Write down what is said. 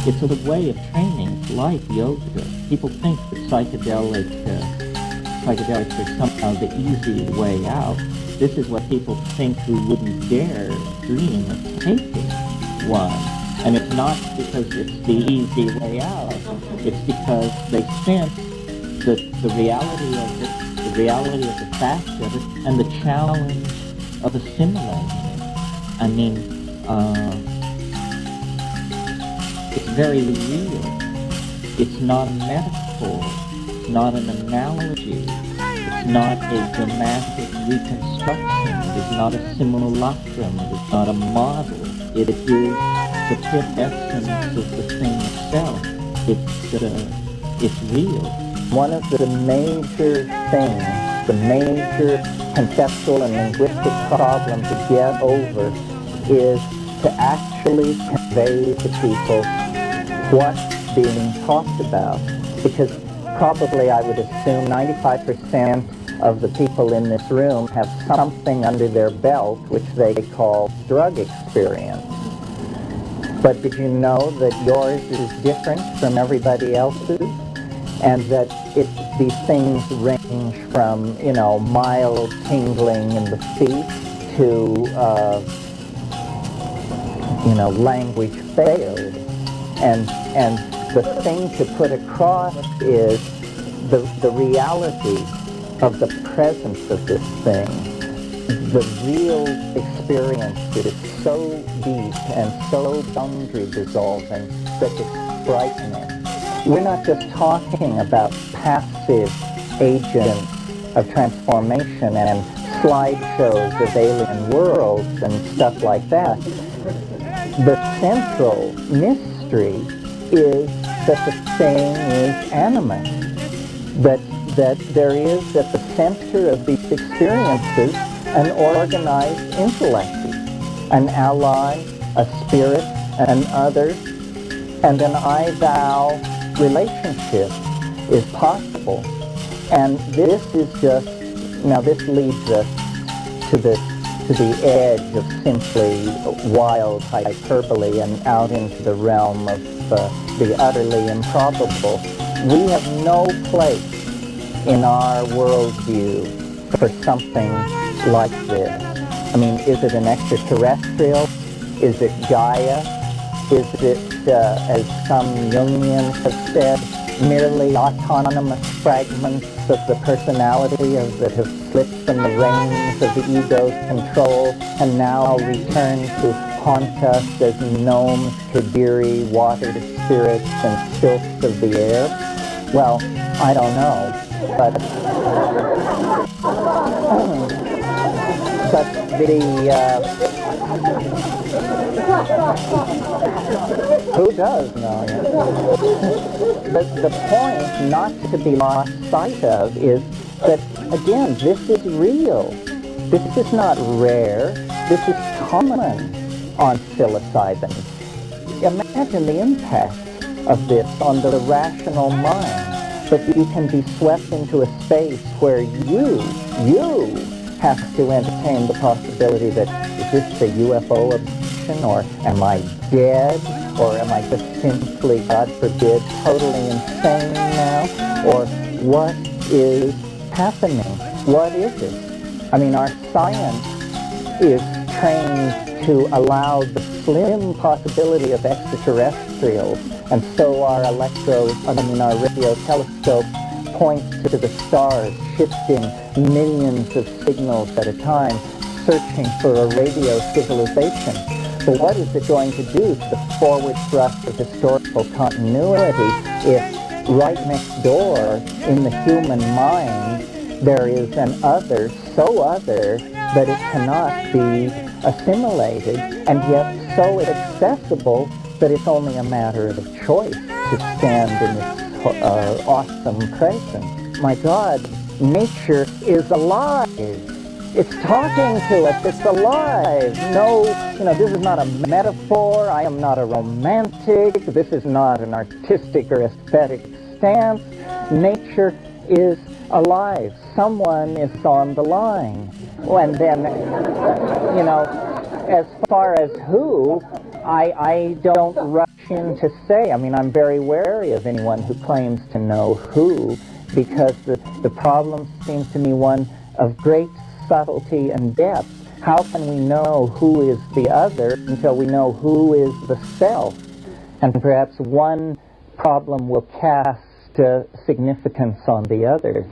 It's a way of training like yoga. People think that psychedelics are somehow the easy way out. This is what people think who wouldn't dare dream of taking one. And it's not because it's the easy way out. It's because they sense the reality of it, the reality of the fact of it, and the challenge of assimilating it. I mean, it's very real. It's not a metaphor. It's not an analogy. It's not a dramatic reconstruction. It is not a simulacrum. It is not a model. It is the pure essence of the thing itself. It's real. One of the major things, the major conceptual and linguistic problem to get over is to actually convey to people what's being talked about. Because probably I would assume 95% of the people in this room have something under their belt which they call drug experience. But did you know that yours is different from everybody else's? And that these things range from, mild tingling in the feet to, language failed. And the thing to put across is the reality of the presence of this thing. The real experience is so deep and so boundary dissolving that it's frightening. We're not just talking about passive agents of transformation and slideshows of alien worlds and stuff like that. The central mystery is that the thing is animate, that there is at the center of these experiences an organized intellect, an ally, a spirit, an other, and an I-thou relationship is possible. And this is just, now this leads us to the edge of simply wild hyperbole and out into the realm of the utterly improbable. We have no place in our worldview for something like this. I mean, is it an extraterrestrial? Is it Gaia? Is it, as some Jungians have said, merely autonomous fragments of the personality that have slipped from the reins of the ego's control and now return to haunt us as gnomes, kadiri, watered spirits, and sylphs of the air? Well, I don't know, but who does know? But the point not to be lost sight of is that, again, this is real. This is not rare. This is common on psilocybin. Imagine the impact of this on the rational mind, that you can be swept into a space where you have to entertain the possibility that, is this a UFO abduction, or am I dead, or am I just simply, God forbid, totally insane now, or what is happening? What is it? I mean, our science is trained to allow the slim possibility of extraterrestrials, and so our radio telescope points to the stars, shifting millions of signals at a time, searching for a radio civilization. But what is it going to do to the forward thrust of historical continuity if right next door in the human mind there is an other, so other that it cannot be assimilated, and yet so accessible that it's only a matter of choice to stand in its awesome presence? My God, nature is alive. It's talking to us. It's alive. No, this is not a metaphor. I am not a romantic. This is not an artistic or aesthetic stance. Nature is alive. Someone is on the line. And then, as far as who, I don't rush caution to say. I mean, I'm very wary of anyone who claims to know who, because the problem seems to me one of great subtlety and depth. How can we know who is the other until we know who is the self? And perhaps one problem will cast significance on the other.